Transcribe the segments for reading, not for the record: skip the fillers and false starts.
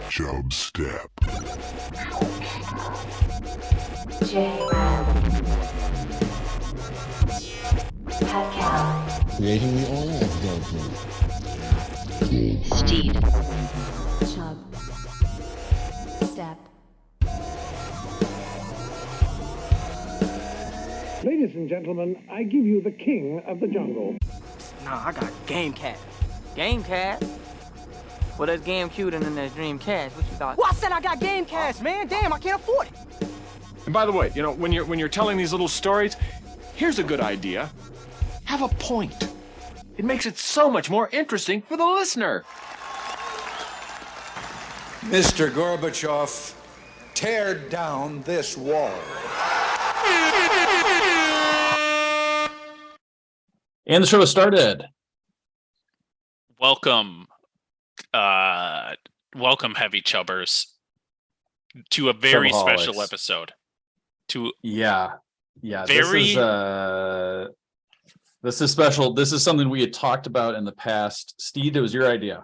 Chubstep. Jrad. Podcast. Creating the oil advertisement. Steed. Step. Ladies and gentlemen, I give you the king of the jungle. Nah, I got Game Cat. Game Cat? Well, that's Game Cuter than that Dream Cat. What you thought? Well, I said I got Game Cats, man. Damn, I can't afford it. And by the way, you know, when you're telling these little stories, here's a good idea. Have a point. It makes it so much more interesting for the listener. Mr. Gorbachev, tear down this wall. And the show has started. Welcome, heavy chubbers, to a very special episode. This is special. This is something we had talked about in the past. Steed, it was your idea.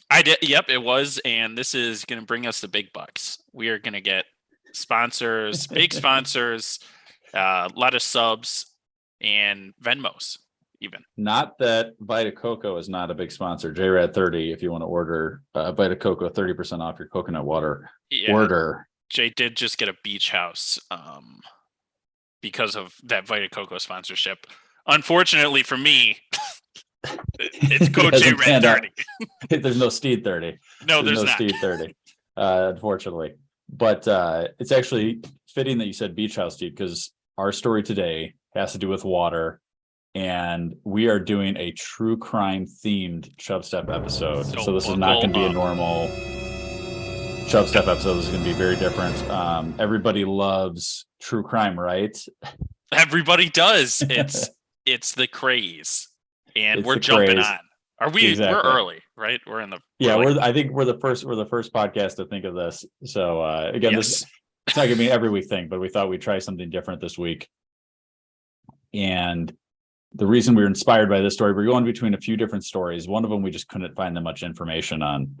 I did. Yep, it was. And this is going to bring us the big bucks. We are going to get sponsors, big sponsors, a lot of subs, and Venmos. Even not that Vita Coco is not a big sponsor. Jrad 30, if you want to order Vita Coco, 30% off your coconut water order. Jay did just get a beach house because of that Vita Coco sponsorship. Unfortunately for me, it's code Jrad 30. There's no Steed 30. No, there's not. Steed 30, unfortunately. But it's actually fitting that you said beach house, Steed, because our story today has to do with water. And we are doing a true crime themed Chubstep episode. So this is not going to be a normal Chubstep episode. This is going to be very different. Everybody loves true crime, right? Everybody does. It's the craze, and we're jumping on. Are we? Exactly. We're early, right? We're in the I think we're the first podcast to think of this. So again, yes. It's not going to be an every week thing, but we thought we'd try something different this week. And the reason we were inspired by this story, we're going between a few different stories. One of them we just couldn't find that much information on,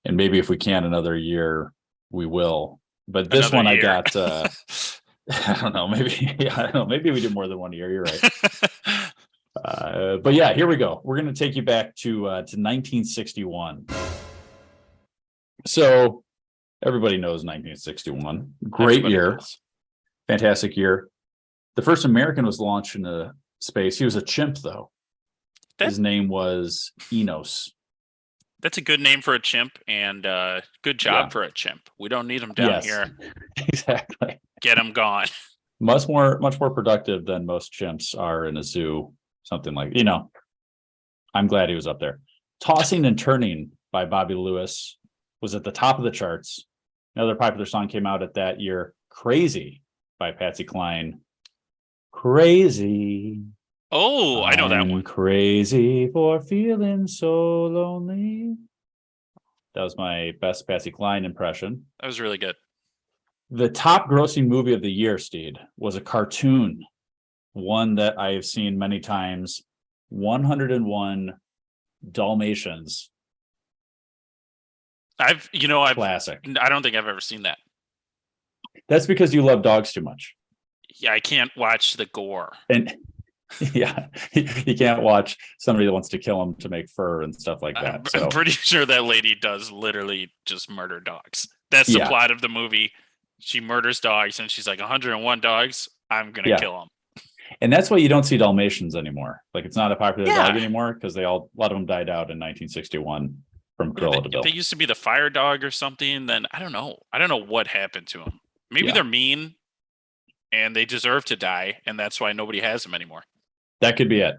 and maybe if we can another year, we will. But this one I got. I don't know. Maybe we did more than 1 year. You're right. But yeah, here we go. We're going to take you back to 1961. So everybody knows 1961. Great year, fantastic year. The first American was launched into space. He was a chimp, though. His name was Enos. That's a good name for a chimp, and good job for a chimp. We don't need him down here. Exactly. Get him gone. Much more productive than most chimps are in a zoo. Something like, I'm glad he was up there. Tossing and Turning by Bobby Lewis was at the top of the charts. Another popular song came out at that year. Crazy by Patsy Cline. Crazy. Oh, I know that one. Crazy for feeling so lonely. That was my best Patsy Cline impression. That was really good. The top grossing movie of the year, Steed, was a cartoon. One that I have seen many times. 101 Dalmatians. Classic. I don't think I've ever seen that. That's because you love dogs too much. Yeah, I can't watch the gore. And yeah, you can't watch somebody that wants to kill them to make fur and stuff like that. I'm pretty sure that lady does literally just murder dogs. That's the plot of the movie. She murders dogs, and she's like, 101 dogs, I'm going to kill them. And that's why you don't see Dalmatians anymore. Like, it's not a popular dog anymore because a lot of them died out in 1961 from Cruella de Vil. They used to be the fire dog or something. Then I don't know. I don't know what happened to them. Maybe they're mean and they deserve to die, and that's why nobody has them anymore. That could be it.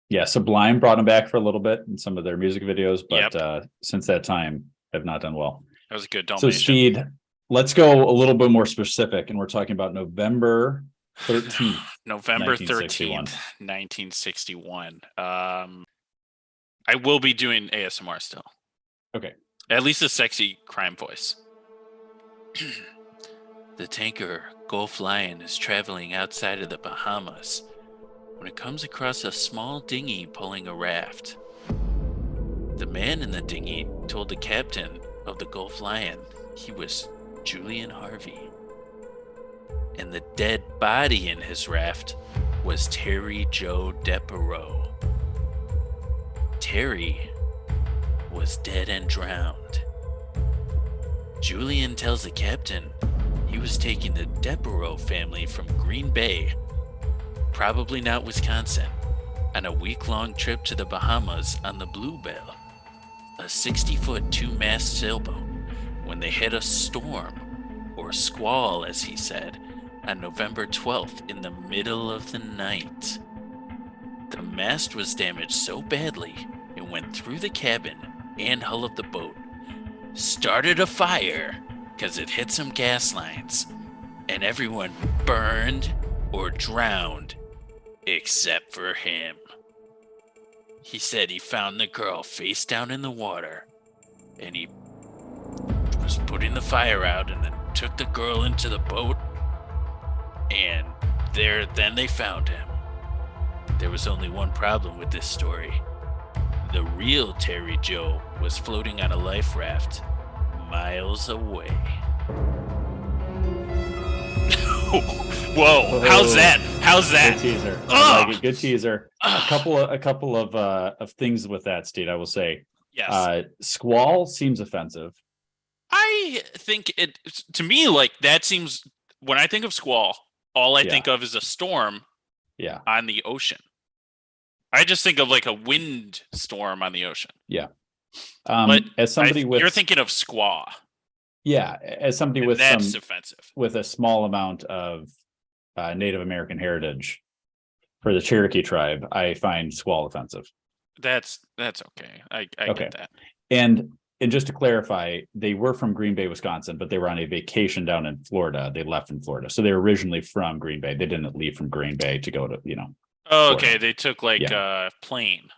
Yeah, Sublime brought them back for a little bit in some of their music videos, but since that time, have not done well. That was a good Dalmatian. So, Steed, let's go a little bit more specific, and we're talking about November 13th. November 13th, 1961. I will be doing ASMR still. Okay. At least a sexy crime voice. The tanker Gulf Lion is traveling outside of the Bahamas when it comes across a small dinghy pulling a raft. The man in the dinghy told the captain of the Gulf Lion, he was Julian Harvey. And the dead body in his raft was Terry Joe Depereaux. Terry was dead and drowned. Julian tells the captain he was taking the Depereaux family from Green Bay, probably not Wisconsin, on a week-long trip to the Bahamas on the Bluebell, a 60-foot two-mast sailboat, when they hit a storm, or squall as he said, on November 12th in the middle of the night. The mast was damaged so badly it went through the cabin and hull of the boat, started a fire because it hit some gas lines, and everyone burned or drowned except for him. He said he found the girl face down in the water, and he was putting the fire out and then took the girl into the boat, and then they found him. There was only one problem with this story. The real Terry Joe was floating on a life raft miles away. Whoa! How's that? Good teaser. I like it. Good teaser. A couple of things with that, Steve. I will say. Yes. Squall seems offensive. I think it, to me, like that seems, when I think of squall, all I think of is a storm on the ocean. I just think of like a wind storm on the ocean. Yeah. But as somebody you're thinking of squaw. Yeah, as somebody with that's offensive. With a small amount of Native American heritage for the Cherokee tribe, I find squall offensive. That's okay. I get that. And just to clarify, they were from Green Bay, Wisconsin, but they were on a vacation down in Florida. They left in Florida, so they were originally from Green Bay. They didn't leave from Green Bay to go to Oh, okay. Florida. They took like a plane.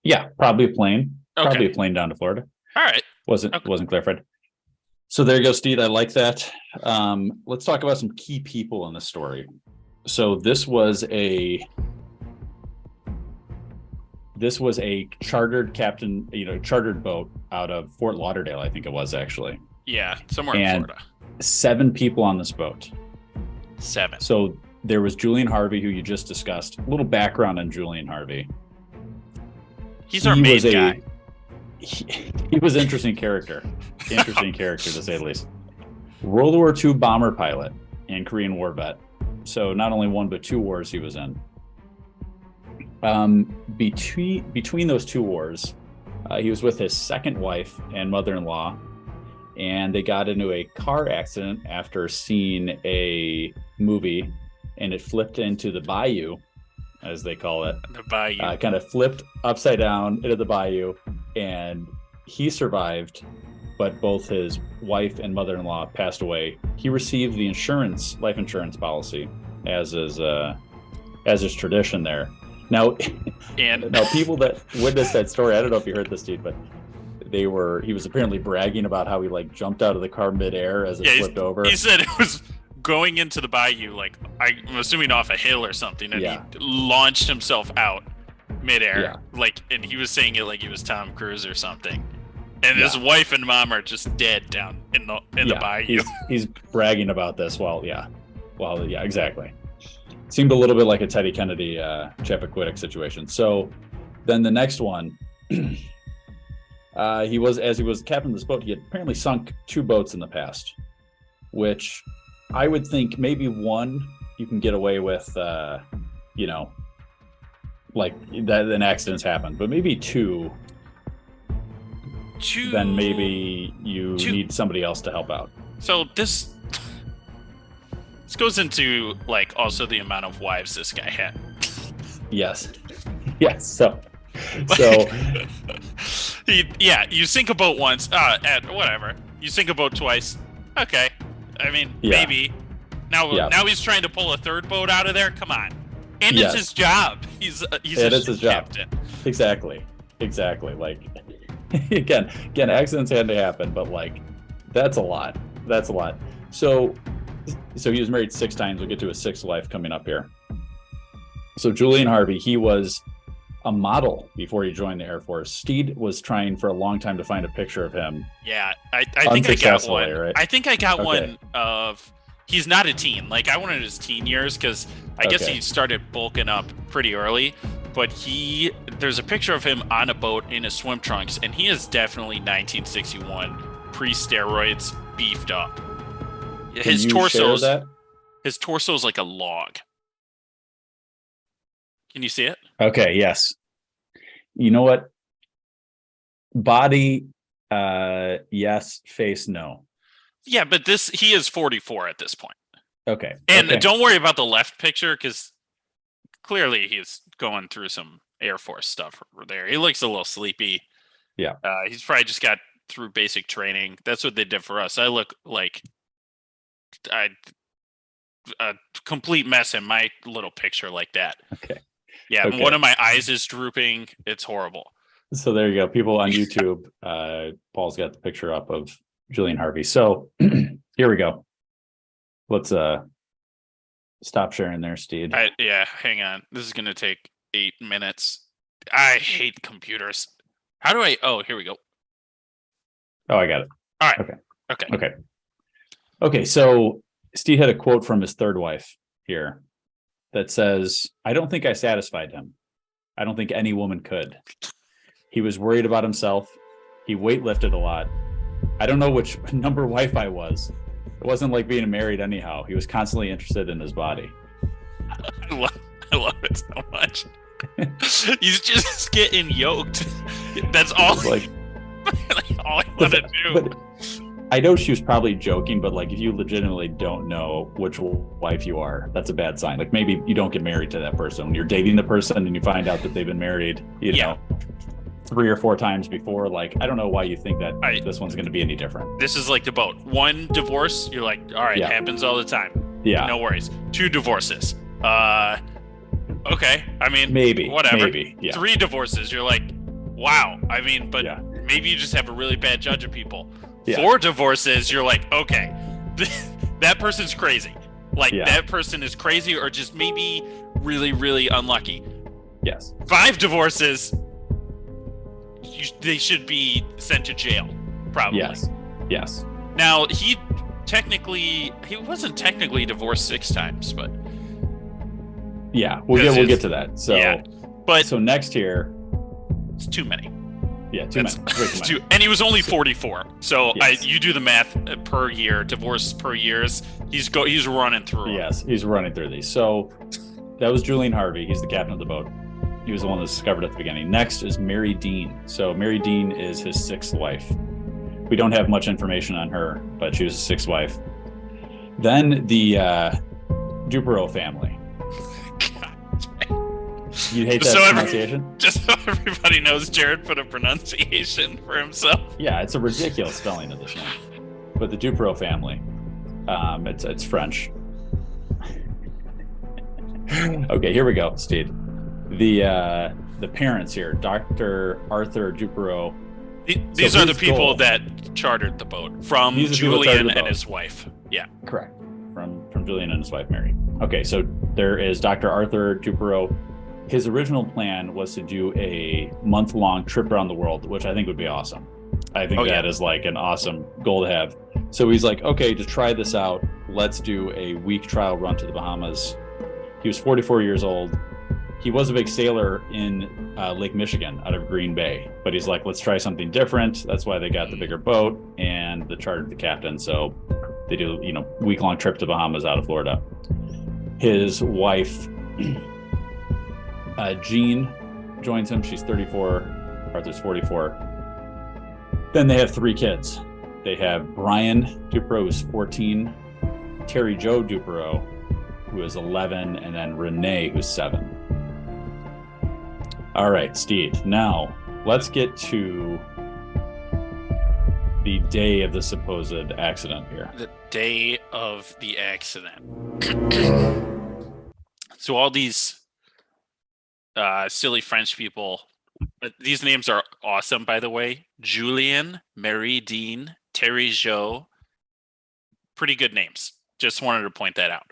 Yeah, probably a plane. Okay. Probably a plane down to Florida. All right. Wasn't clarified. So there you go, Steve. I like that. Let's talk about some key people in the story. So this was a chartered chartered boat out of Fort Lauderdale, I think it was actually. Yeah, somewhere in Florida. 7 people on this boat. 7. So there was Julian Harvey, who you just discussed. A little background on Julian Harvey. He's our main guy. He was an interesting character. Interesting character, to say the least. World War II bomber pilot and Korean War vet. So not only one, but 2 wars he was in. Between those 2 wars, he was with his second wife and mother-in-law, and they got into a car accident after seeing a movie, and it flipped into the bayou, as they call it. The bayou. Kind of flipped upside down into the bayou, and he survived, but both his wife and mother-in-law passed away. He received the life insurance policy, as is tradition there. Now, people that witnessed that story, I don't know if you heard this, dude, but he was apparently bragging about how he like jumped out of the car midair as it flipped over. He said it was going into the bayou, like I'm assuming off a hill or something, and he launched himself out midair, and he was saying it like he was Tom Cruise or something. And his wife and mom are just dead down in the bayou. He's bragging about this exactly. Seemed a little bit like a Teddy Kennedy, Chappaquiddick situation. So then the next one, he was captain of this boat, he had apparently sunk 2 boats in the past, which I would think maybe one you can get away with, like that, then accidents happen, but maybe 2, then maybe you need somebody else to help out. So this goes into like also the amount of wives this guy had. Yes. So you sink a boat once, whatever. You sink a boat twice. Okay. I mean, maybe. Now he's trying to pull a 3rd boat out of there. Come on. And it's his job. He's his captain. Job. Exactly. Like again, accidents had to happen, but like that's a lot. So he was married 6 times. We'll get to his 6th wife coming up here. So Julian Harvey, he was a model before he joined the Air Force. Steed was trying for a long time to find a picture of him. Yeah, I think I got Unsuccessfully, one. right? I think I got Okay. one of. He's not a teen. Like I wanted his teen years because I guess Okay. he started bulking up pretty early. But there's a picture of him on a boat in his swim trunks, and he is definitely 1961 pre-steroids, beefed up. Can His you share torso's that? his torso's like a log. Can you see it? Okay, yes. You know what? Body, yes. Face, no. Yeah, but he is 44 at this point. Okay. And okay. don't worry about the left picture because clearly he's going through some Air Force stuff there. He looks a little sleepy. Yeah. He's probably just got through basic training. That's what they did for us. I look like a complete mess in my little picture like that. Okay. Yeah, Okay. one of my eyes is drooping. It's horrible. So there you go. People on YouTube, Paul's got the picture up of Julian Harvey. So here we go. Let's stop sharing there, Steed. Hang on. This is gonna take 8 minutes. I hate computers. How do I? Oh, here we go. Oh, I got it. All right. Okay. Okay. So Steed had a quote from his third wife here that says, "I don't think I satisfied him. I don't think any woman could. He was worried about himself. He weightlifted a lot. I don't know which number wife I was. It wasn't like being married anyhow. He was constantly interested in his body." I love it so much. He's just getting yoked. That's all. Like, all I want to do. But I know she was probably joking, but like if you legitimately don't know which wife you are, that's a bad sign. Like maybe you don't get married to that person. When you're dating the person and you find out that they've been married, you know, 3 or 4 times before, like I don't know why you think that this one's going to be any different. This is like the boat. 1 divorce, you're like, all right, happens all the time. Yeah. No worries. 2 divorces. Okay. I mean, maybe. Whatever. Maybe. Yeah. 3 divorces, you're like, wow. I mean, but Yeah. maybe you just have a really bad judge of people. Yeah. 4 divorces, you're like, okay, that person's crazy. Like that person is crazy or just maybe really, really unlucky. Yes. 5 divorces, they should be sent to jail, probably. Yes. Now, he wasn't technically divorced 6 times, but yeah, we'll get to that. So, but so next year, it's too many. Yeah, too many. Way too many. And he was only 44. So Yes. you do the math per year, divorce per years. He's running through them. Yes, he's running through these. So that was Julian Harvey. He's the captain of the boat. He was the one that discovered at the beginning. Next is Mary Dean. So Mary Dean is his 6th wife. We don't have much information on her, but she was his 6th wife. Then the Dupereau family. You hate that pronunciation? Just so everybody knows, Jared put a pronunciation for himself. Yeah, it's a ridiculous spelling of this name. But the Dupereau family, it's French. Okay, here we go, Steed. The parents here, Dr. Arthur Dupereau. These are the people that chartered the boat from Julian and his wife. Yeah, correct. From Julian and his wife Mary. Okay, so there is Dr. Arthur Dupereau. His original plan was to do a month-long trip around the world, which I think would be awesome. I think that is like an awesome goal to have. So he's like, okay, to try this out, let's do a week trial run to the Bahamas. He was 44 years old. He was a big sailor in Lake Michigan out of Green Bay, but he's like, let's try something different. That's why they got the bigger boat and the chartered the captain. So they do, week-long trip to Bahamas out of Florida. His wife, Jean, joins him. She's 34. Arthur's 44. Then they have 3 kids. They have Brian Dupereau, who's 14, Terry Joe Dupereau, who is 11, and then Renee, who's 7. All right, Steed. Now, let's get to the day of the supposed accident here. the day of the accident. So all these silly French people. These names are awesome, by the way. Julian, Mary Dean, Terry Jo. Pretty good names. Just wanted to point that out.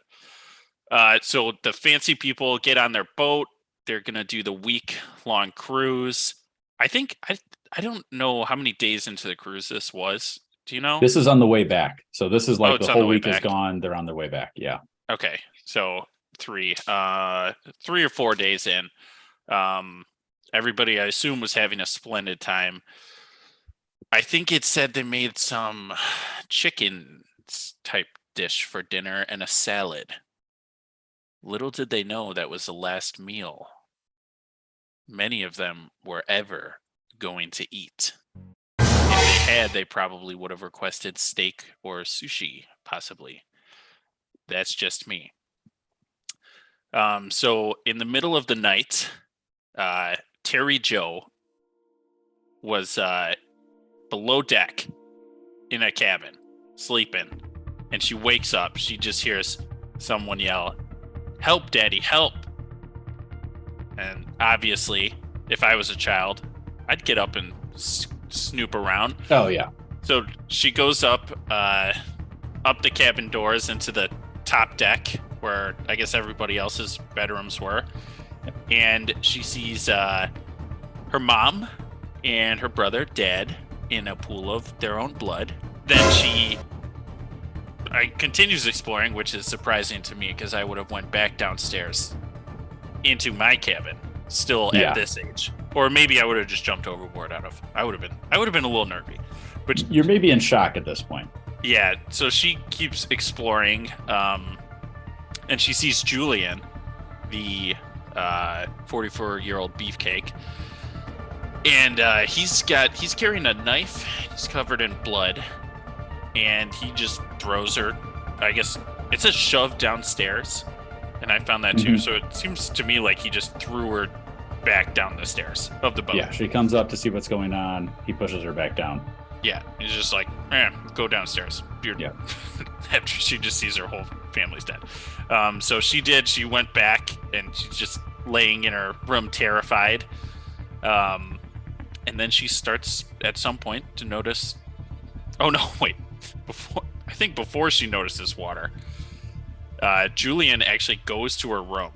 So the fancy people get on their boat. they're gonna do the week-long cruise. I don't know how many days into the cruise this was. Do you know? This is on the way back. So this is like it's the on the whole way week is back. gone. They're on their way back. Yeah. Okay, so 3 or 4 days in. Everybody, I assume, was having a splendid time. I think it said they made some chicken type dish for dinner and a salad. Little did they know that was the last meal many of them were ever going to eat. If they had, they probably would have requested steak or sushi, possibly. That's just me. So in the middle of the night, Terry Joe was below deck in a cabin, sleeping, and she wakes up. She just hears someone yell, "Help, Daddy, help!" And obviously, if I was a child, I'd get up and snoop around. Oh, yeah. So she goes up the cabin doors into the top deck where I guess everybody else's bedrooms were. And she sees her mom and her brother dead in a pool of their own blood. Then she continues exploring, which is surprising to me because I would have went back downstairs into my cabin still at this age. Or maybe I would have just jumped overboard I would have been a little nervy. But You're maybe in shock at this point. yeah, so she keeps exploring, and she sees Julian, the 44-year-old beefcake, and he's carrying a knife. He's covered in blood, and he just throws her. I guess it says shove downstairs, and I found that too. So it seems to me like he just threw her back down the stairs of the boat. Yeah, she comes up to see what's going on. He pushes her back down. Yeah, he's just like, go downstairs. Yeah. After she just sees her whole family's dead. So she went back, and she's just laying in her room terrified. And then she starts at some point to notice, oh no, wait. Before she notices water, Julian actually goes to her room,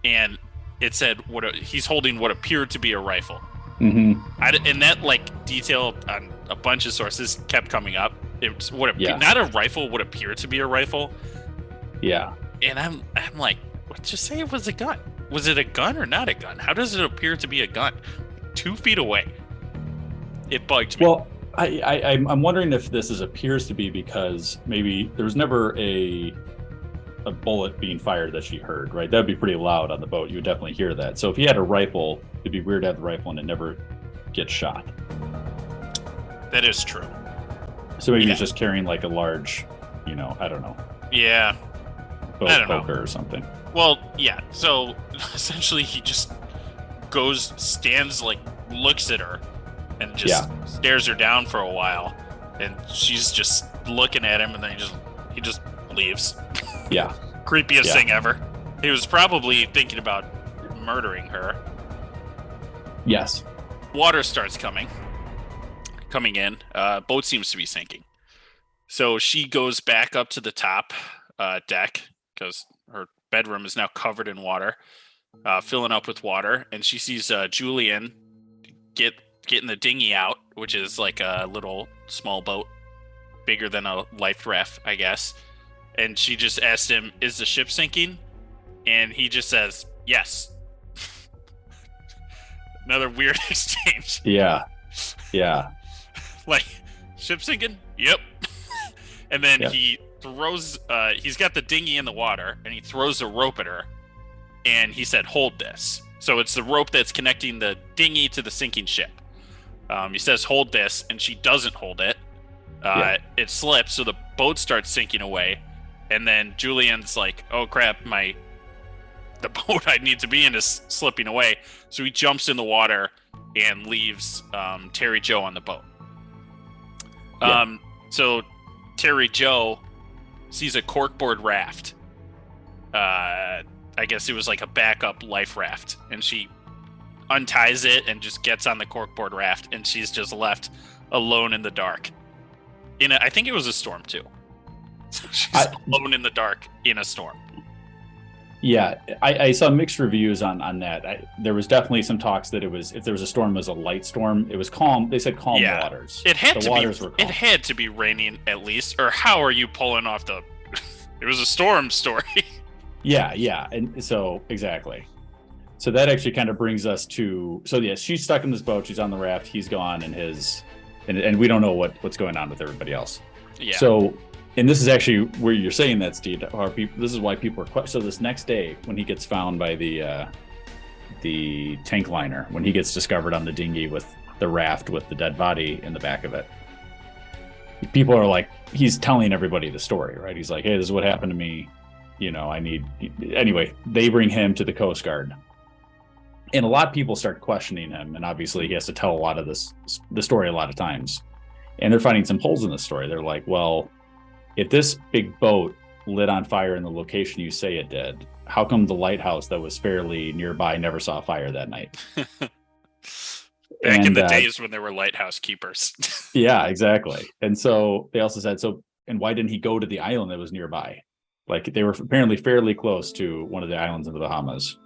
and it said he's holding what appeared to be a rifle. Mm-hmm. And that detail on a bunch of sources kept coming up. It's not a rifle would appear to be a rifle. Yeah. And I'm like, let's just say it was a gun. Was it a gun or not a gun? How does it appear to be a gun? 2 feet away. It bugged me. Well, I'm wondering if this appears to be because maybe there was never a bullet being fired that she heard, right? That'd be pretty loud on the boat. You would definitely hear that. So if he had a rifle, it'd be weird to have the rifle and it never gets shot. That is true. So maybe he's just carrying like a large, I don't know. Yeah. Boat I don't know. poker or something. Well, yeah. So essentially he just stands, looks at her and just stares her down for a while. And she's just looking at him, and then he just leaves. Yeah. Creepiest thing ever. He was probably thinking about murdering her. Yes. Water starts coming in. Boat seems to be sinking. So she goes back up to the top deck because her bedroom is now covered in water, filling up with water. And she sees Julian getting the dinghy out, which is like a little small boat, bigger than a life raft, I guess. And she just asked him, "Is the ship sinking?" And he just says, "Yes." Another weird exchange. Yeah. Ship sinking? Yep. And then he throws, he's got the dinghy in the water, and he throws a rope at her, and he said, "Hold this." So it's the rope that's connecting the dinghy to the sinking ship. He says, "Hold this," and she doesn't hold it. It slips, so the boat starts sinking away. And then Julian's like, "Oh crap, the boat I need to be in is slipping away." So he jumps in the water and leaves Terry Joe on the boat. So Terry Joe sees a corkboard raft. I guess it was like a backup life raft, and she unties it and just gets on the corkboard raft, and she's just left alone in the dark. I think it was a storm too. So she's alone in the dark in a storm. Yeah, I saw mixed reviews on that. There was definitely some talks that if there was a storm, it was a light storm. It was calm. They said calm waters. It had the to waters be. were calm. It had to be raining at least. Or how are you pulling off the? It was a storm story. Yeah, and so exactly. So that actually kind of brings us to. So yes, she's stuck in this boat. She's on the raft. He's gone, and we don't know what's going on with everybody else. Yeah. So. And this is actually where you're saying that, Steve. This is why people are. So this next day, when he gets found by the tank liner, when he gets discovered on the dinghy with the raft with the dead body in the back of it, people are like, he's telling everybody the story, right? He's like, hey, this is what happened to me. Anyway, they bring him to the Coast Guard. And a lot of people start questioning him. And obviously he has to tell a lot of the story a lot of times. And they're finding some holes in the story. They're like, well, if this big boat lit on fire in the location you say it did, how come the lighthouse that was fairly nearby never saw fire that night? Back in the days when there were lighthouse keepers. Yeah, exactly. And so they also said, and why didn't he go to the island that was nearby? Like they were apparently fairly close to one of the islands in the Bahamas.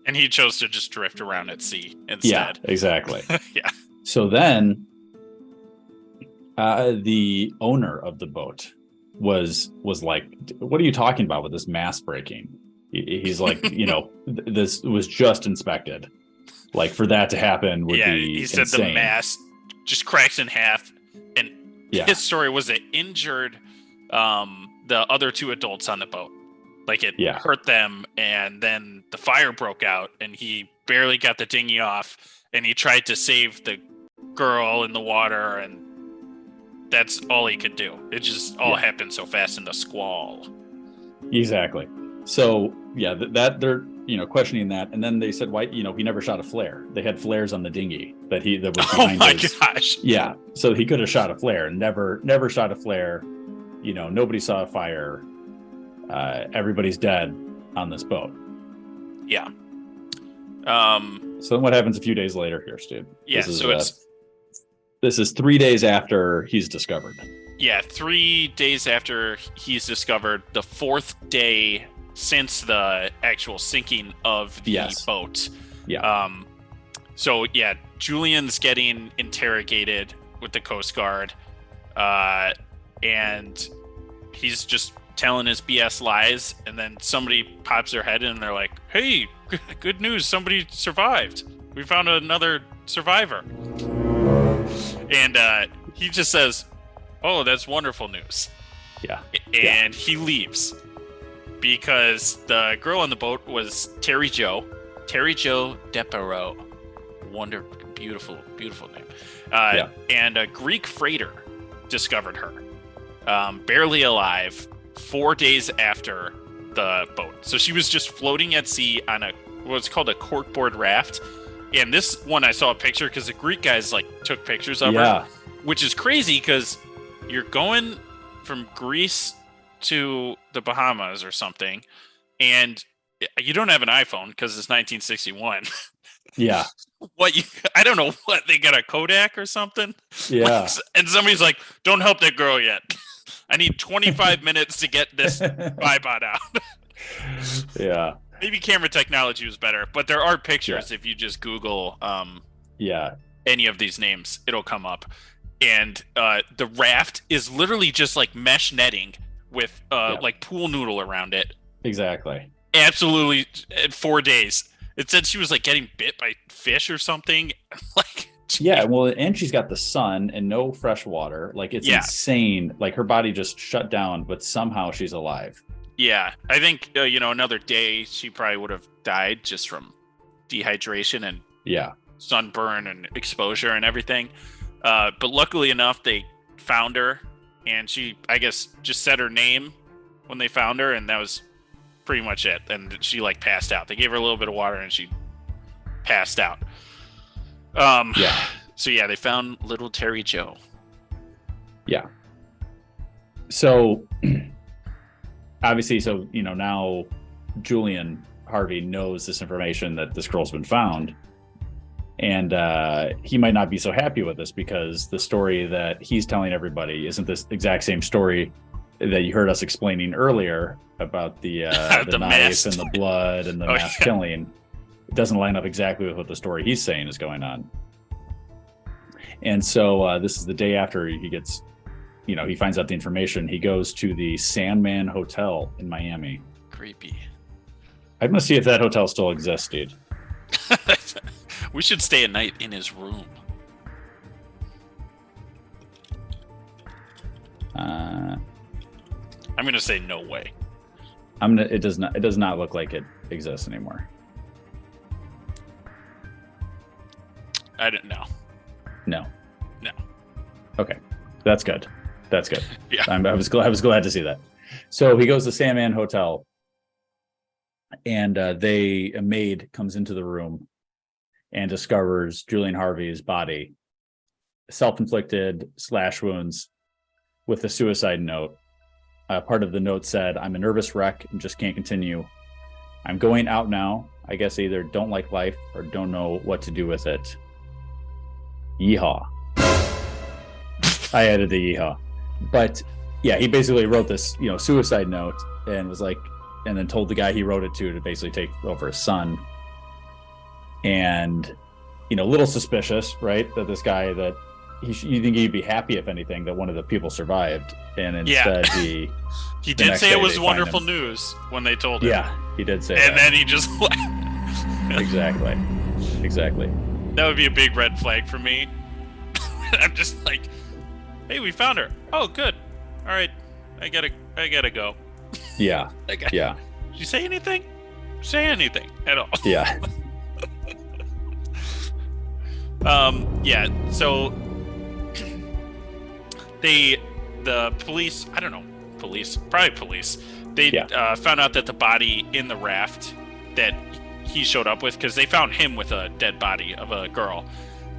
And he chose to just drift around at sea instead. Yeah, exactly. Yeah. So then the owner of the boat was like, what are you talking about with this mast breaking? He's like, this was just inspected. Like for that to happen would be he said insane. The mast just cracks in half, and his story was it injured the other two adults on the boat. Like it hurt them, and then the fire broke out, and he barely got the dinghy off, and he tried to save the girl in the water, and that's all he could do. It just all happened so fast in the squall. Exactly. So that they're questioning that, and then they said why he never shot a flare. They had flares on the dinghy that was behind gosh. Yeah, so he could have shot a flare and never shot a flare. Nobody saw a fire. Everybody's dead on this boat. Yeah. So what happens a few days later here, Stu? Yeah. This is 3 days after he's discovered. Yeah, 3 days after he's discovered, the fourth day since the actual sinking of the boat. Yeah. So Julian's getting interrogated with the Coast Guard, and he's just telling his BS lies, and then somebody pops their head in and they're like, hey, good news, somebody survived. We found another survivor. And he just says, oh, that's wonderful news. Yeah. And he leaves because the girl on the boat was Terry Jo Depereaux. Beautiful name. And a Greek freighter discovered her, barely alive, 4 days after the boat. So she was just floating at sea on what's called a corkboard raft. And this one I saw a picture because the Greek guys took pictures of her, which is crazy because you're going from Greece to the Bahamas or something, and you don't have an iPhone because it's 1961. Yeah. I don't know what, they got a Kodak or something? Yeah. And somebody's like, don't help that girl yet. I need 25 minutes to get this bipod out. Yeah. Maybe camera technology was better, but there are pictures if you just Google any of these names, it'll come up. And the raft is literally just like mesh netting with like pool noodle around it. Exactly. Absolutely. 4 days. It said she was like getting bit by fish or something. Yeah, well, and she's got the sun and no fresh water. Like it's insane. Like her body just shut down, but somehow she's alive. Yeah, I think another day she probably would have died just from dehydration and sunburn and exposure and everything. But luckily enough, they found her, and she, I guess, just said her name when they found her, and that was pretty much it. And she passed out. They gave her a little bit of water, and she passed out. So they found little Terry Jo. Yeah. So obviously, now Julian Harvey knows this information that this girl's been found. And he might not be so happy with this because the story that he's telling everybody isn't this exact same story that you heard us explaining earlier about the The knife mass. and the blood and the Oh, mass yeah. killing, it doesn't line up exactly with what the story he's saying is going on. And so this is the day after he gets, he finds out the information. He goes to the Sandman Hotel in Miami. Creepy. I'm gonna see if that hotel still exists, dude. We should stay a night in his room. I'm gonna say no way. It does not look like it exists anymore. I don't know. No. No. Okay, that's good. That's good. Yeah. I was glad to see that. So he goes to Sandman Hotel, and a maid comes into the room and discovers Julian Harvey's body, self-inflicted slash wounds, with a suicide note. Part of the note said, "I'm a nervous wreck and just can't continue. I'm going out now. I guess I either don't like life or don't know what to do with it. Yeehaw." I added the yeehaw. But yeah, he basically wrote this, suicide note and was like, and then told the guy he wrote it to basically take over his son. And, a little suspicious, right? That this guy that you think he'd be happy, if anything, that one of the people survived. And instead He the did next say day it was they find wonderful him. news when they told him. Yeah, he did say And that. then he just left. Exactly. That would be a big red flag for me. I'm just like, hey, we found her. Oh, good. All right, I gotta go. Yeah. Like, Yeah. Did you say anything? Say anything at all? Yeah. Yeah. So the police. I don't know. Probably police. They found out that the body in the raft that he showed up with, because they found him with a dead body of a girl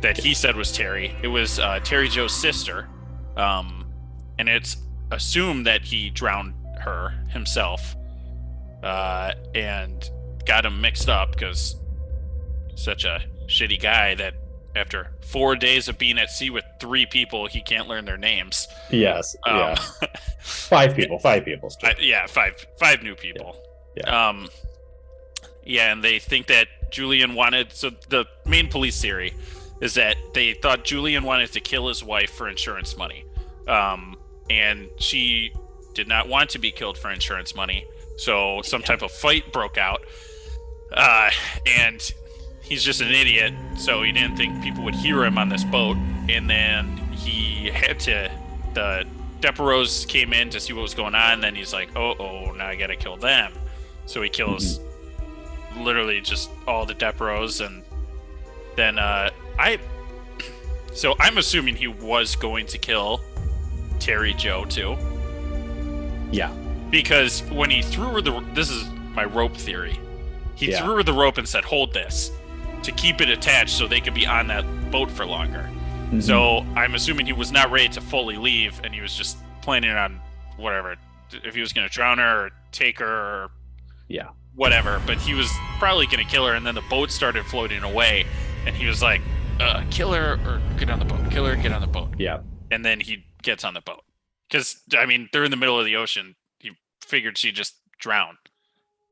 that he said was Terry. It was Terry Joe's sister, and it's assumed that he drowned her himself, and got him mixed up because such a shitty guy that after 4 days of being at sea with 3 people, he can't learn their names. Yes. Yeah. 5 people. 5 people. Still. Five new people. Yeah. Yeah, and they think that Julian wanted. So the main police theory is that they thought Julian wanted to kill his wife for insurance money, and she did not want to be killed for insurance money. So some type of fight broke out, and he's just an idiot. So he didn't think people would hear him on this boat, and then he had to. The Deperos came in to see what was going on. And then he's like, "Oh, now I gotta kill them." So he kills. Literally just all the Deperos, and then I'm assuming he was going to kill Terry Joe too. Yeah. Because when he threw her this is my rope theory. He threw her the rope and said, "Hold this," to keep it attached so they could be on that boat for longer. Mm-hmm. So I'm assuming he was not ready to fully leave, and he was just planning on whatever, if he was going to drown her or take her or whatever, but he was probably going to kill her, and then the boat started floating away, and he was like, kill her or get on the boat. Kill her, get on the boat. Yeah. And then he gets on the boat. Because, I mean, they're in the middle of the ocean. He figured she'd just drown.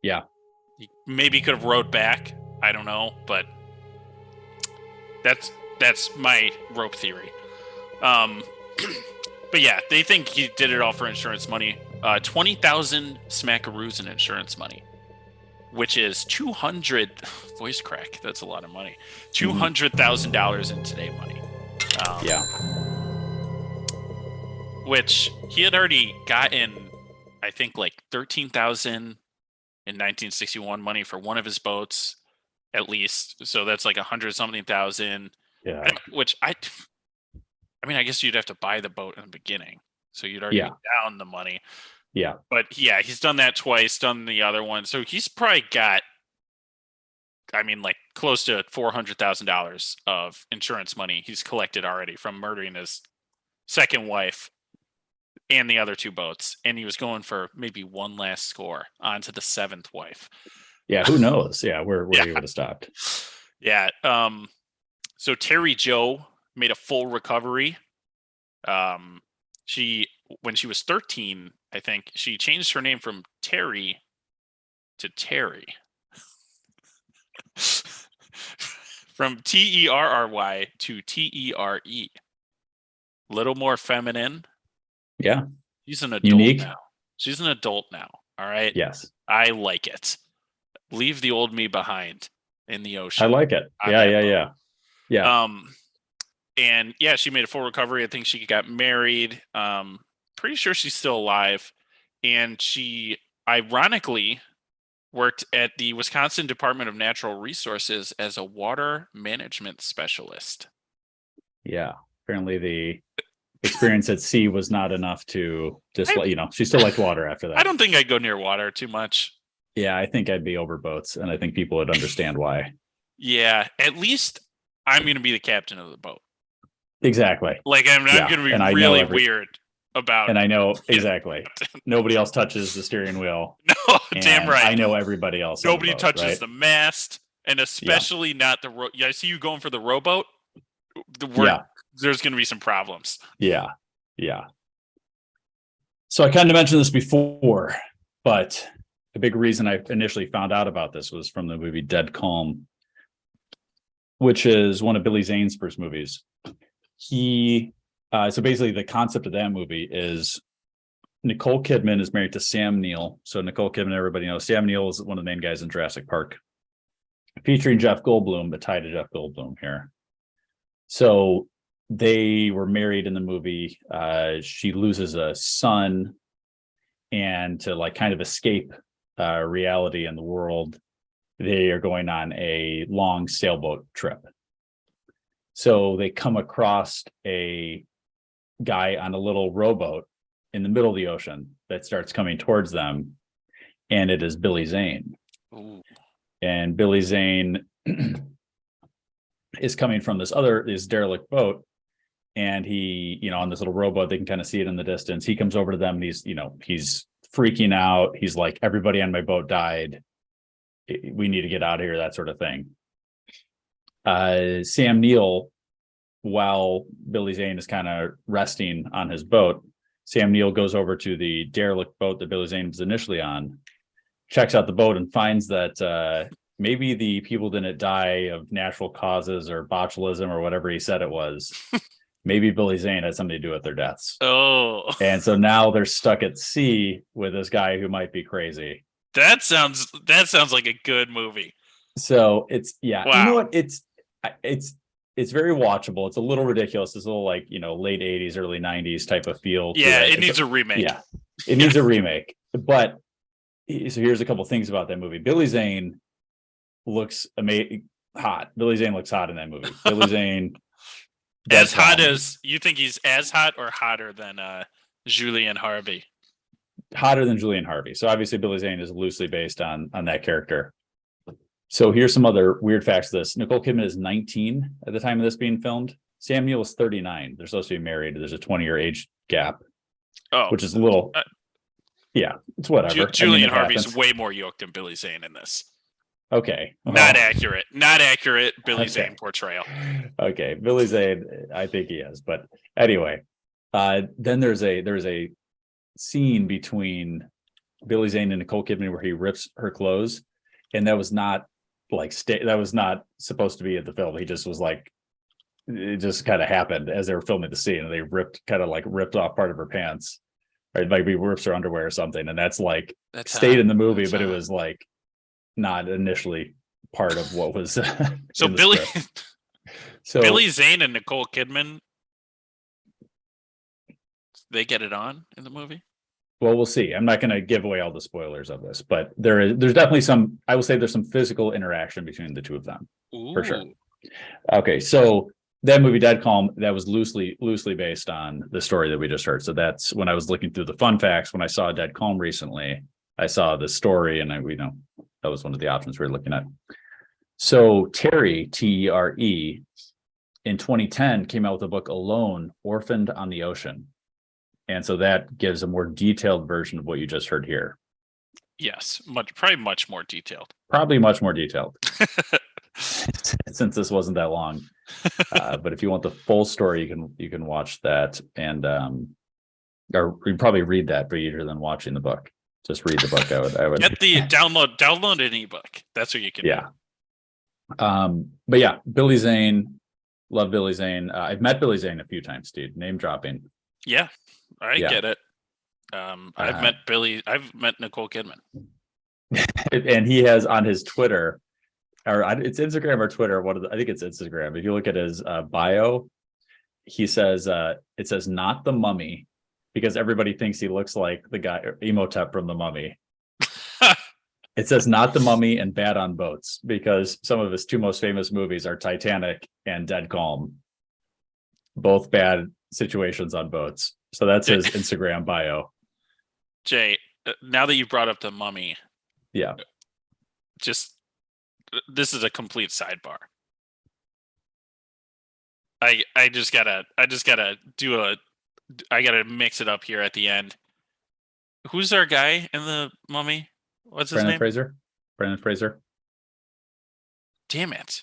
Yeah. He maybe could have rowed back. I don't know, but that's my rope theory. But yeah, they think he did it all for insurance money. 20,000 smackaroos in insurance money, which is 200 voice crack. That's a lot of money. $200,000 in today money. Which he had already gotten, I think, like 13,000 in 1961 money for one of his boats, at least. So that's like 100-something thousand. Yeah. Which I mean, I guess you'd have to buy the boat in the beginning, so you'd already be down the money. Yeah. But yeah, he's done that twice, done the other one. So he's probably got, I mean, like close to $400,000 of insurance money he's collected already from murdering his second wife and the other 2 boats. And he was going for maybe one last score onto the 7th wife. Yeah. Who knows? Yeah. Where he would have stopped. Yeah. So Terry Joe made a full recovery. When she was 13, I think she changed her name from Terry to Terry. From Terry to Tere. Little more feminine. Yeah. She's an adult Unique. now. She's an adult now. All right. Yes. I like it. Leave the old me behind in the ocean. I like it. on Yeah, that yeah, boat. yeah. Yeah. And yeah, she made a full recovery. I think she got married. Pretty sure she's still alive. And she ironically worked at the Wisconsin Department of Natural Resources as a water management specialist. Yeah. Apparently the experience at sea was not enough to just she still liked water after that. I don't think I'd go near water too much. Yeah, I think I'd be over boats, and I think people would understand why. Yeah, at least I'm going to be the captain of the boat. Exactly. Like I'm going to be really weird about. And I know exactly. Nobody else touches the steering wheel. No, damn right. I know everybody else. Nobody on the boat, touches the mast, and especially not the Yeah, I see you going for the rowboat. There's going to be some problems. Yeah, yeah. So I kind of mentioned this before, but the big reason I initially found out about this was from the movie Dead Calm, which is one of Billy Zane's first movies. So basically the concept of that movie is Nicole Kidman is married to Sam Neill. So Nicole Kidman, everybody knows. Sam Neill is one of the main guys in Jurassic Park, featuring Jeff Goldblum, but tied to Jeff Goldblum here. So they were married in the movie. She loses a son, and to like kind of escape reality in the world, they are going on a long sailboat trip. So they come across a guy on a little rowboat in the middle of the ocean that starts coming towards them, and it is Billy Zane. Ooh. And Billy Zane is coming from this derelict boat, and he, on this little rowboat, they can kind of see it in the distance. He comes over to them, and he's freaking out. He's like, everybody on my boat died. We need to get out of here, that sort of thing. Sam Neill, while Billy Zane is kind of resting on his boat, Sam Neill goes over to the derelict boat that Billy Zane was initially on, checks out the boat, and finds that maybe the people didn't die of natural causes or botulism or whatever he said it was. Maybe Billy Zane had something to do with their deaths. Oh. And so now they're stuck at sea with this guy who might be crazy. That sounds like a good movie. So it's, Wow. You know what? It's very watchable. It's a little ridiculous. It's a little like, late 80s, early 90s type of feel. Yeah, it needs a remake. Yeah, it needs a remake. But so here's a couple things about that movie. Billy Zane looks hot. Billy Zane looks hot in that movie. Billy Zane. As hot as you think he's as hot or hotter than Julian Harvey? Hotter than Julian Harvey. So obviously Billy Zane is loosely based on that character. So here's some other weird facts of this. Nicole Kidman is 19 at the time of this being filmed. Sam Neill is 39. They're supposed to be married. There's a 20-year age gap, which is a little, it's whatever. Julian Harvey's way more yoked than Billy Zane in this. Okay. Well, Not accurate Billy Zane portrayal. Okay. Billy Zane, I think he is. But anyway, then there's a scene between Billy Zane and Nicole Kidman where he rips her clothes. And that was not that was not supposed to be at the film. He just was like, it just kind of happened as they were filming the scene, and they ripped off part of her pants. Or maybe rips her underwear or something. And that's stayed in the movie, but it was like not initially part of what was so Billy Zane and Nicole Kidman, they get it on in the movie. Well, we'll see. I'm not going to give away all the spoilers of this, but there's definitely some, I will say there's some physical interaction between the two of them. Ooh. For sure. Okay. So that movie Dead Calm, that was loosely based on the story that we just heard. So that's when I was looking through the fun facts, when I saw Dead Calm recently, I saw the story, and that was one of the options we were looking at. So Terry, Tere, in 2010 came out with a book Alone, Orphaned on the Ocean. And so that gives a more detailed version of what you just heard here. Yes, probably much more detailed. Probably much more detailed, since this wasn't that long. But if you want the full story, you can watch that. And or you'd probably read that, but easier than watching the book. Just read the book. I would Get the download an ebook. That's what you can yeah. But yeah, Billy Zane, love Billy Zane. I've met Billy Zane a few times, dude. Name dropping. do. Yeah, I Yeah. get it. I've met Billy. I've met Nicole Kidman. And he has on his Twitter, or it's Instagram or Twitter. I think it's Instagram. If you look at his bio, he says it says not the Mummy, because everybody thinks he looks like the guy Imhotep from the Mummy. It says not the Mummy and Bad on Boats, because some of his two most famous movies are Titanic and Dead Calm, both bad situations on boats. So that's his Instagram bio. Jay, now that you brought up the Mummy, Yeah. just this is a complete sidebar. I gotta mix it up here at the end. Who's our guy in the Mummy? What's his name? Brendan Fraser. Damn it.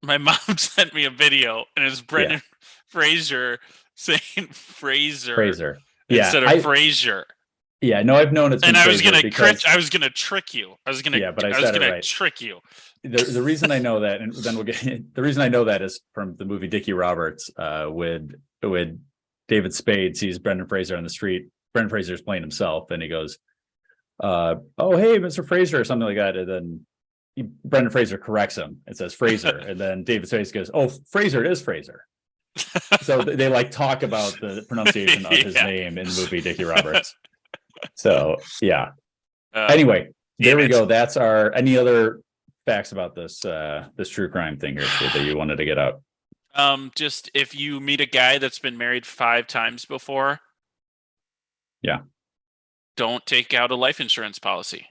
My mom sent me a video and it's Brendan Fraser saying Fraser. Yeah, instead of Fraser. Yeah, no, I've known it's been and I was Fraser gonna because... I was gonna trick you. I was gonna trick you. The reason I know that, and then we'll get the reason I know that is from the movie Dickie Roberts, with David Spade sees Brendan Fraser on the street. Brendan Fraser's playing himself, and he goes, "Oh, hey, Mr. Fraser," or something like that, and then Brendan Fraser corrects him and says Fraser, and then David Spade goes, "Oh, Fraser, it is Fraser." So they like talk about the pronunciation of his name in the movie Dickie Roberts. So yeah. Anyway, there we go. That's our. Any other facts about this true crime thing here, Steve, that you wanted to get out? Just if you meet a guy that's been married 5 times before, don't take out a life insurance policy.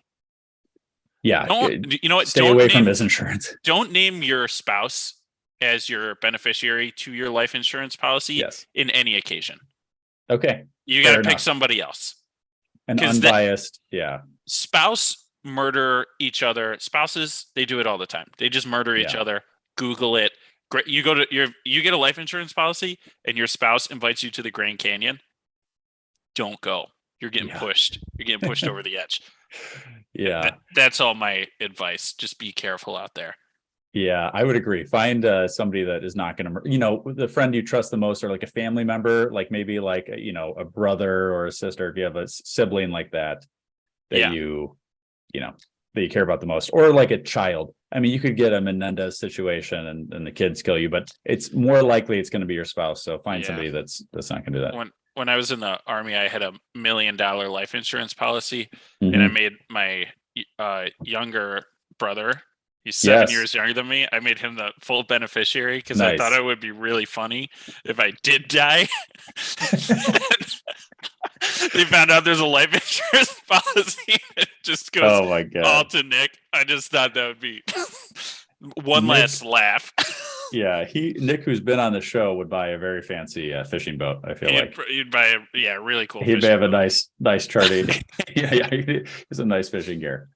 Yeah, you know what? Stay away from his insurance. Don't name your spouse as your beneficiary to your life insurance policy in any occasion. Okay, you got to pick somebody else. An unbiased, spouse murder each other. Spouses, they do it all the time. They just murder each other. Google it. You get a life insurance policy and your spouse invites you to the Grand Canyon. Don't go. You're getting pushed. You're getting pushed over the edge. Yeah. That's all my advice. Just be careful out there. Yeah, I would agree. Find somebody that is not going to, the friend you trust the most, or like a family member, like maybe like, a brother or a sister, if you have a sibling like that you care about the most, or like a child. I mean, you could get a Menendez situation and the kids kill you, but it's more likely it's going to be your spouse. So find somebody that's not going to do that. When I was in the Army, I had $1 million life insurance policy, and I made my younger brother, he's 7 years younger than me, I made him the full beneficiary because I thought it would be really funny if I did die. They found out there's a life insurance policy. It just goes all to Nick. I just thought that would be one last laugh. Yeah, Nick, who's been on the show, would buy a very fancy fishing boat. I feel he'd buy a really cool. He'd have a nice charting. He's a nice fishing gear.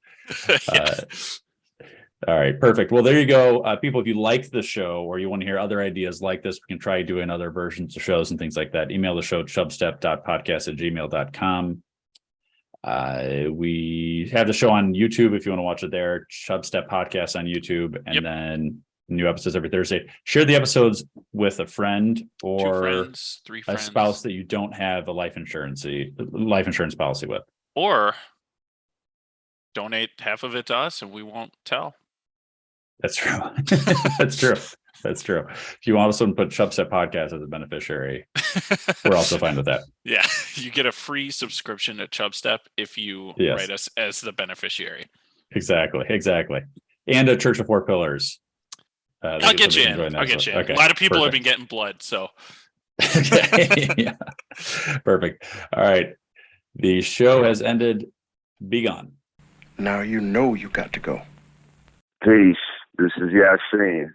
All right, perfect. Well, there you go, people. If you like the show or you want to hear other ideas like this, we can try doing other versions of shows and things like that. Email the show at chubstep.podcast@gmail.com. We have the show on YouTube if you want to watch it there. Chubstep Podcast on YouTube, and then new episodes every Thursday. Share the episodes with a friend or 2 friends, 3 friends, a spouse that you don't have a life insurance policy with, or donate half of it to us and we won't tell. That's true. That's true. If you want someone to put Chubstep Podcast as a beneficiary, we're also fine with that. Yeah, you get a free subscription to Chubstep if you write us as the beneficiary. Exactly. And a Church of 4 Pillars. I'll get you in. Okay. A lot of people have been getting blood, so. Yeah. Perfect. All right. The show has ended. Be gone. Now you know you got to go. Peace. This is Yasin.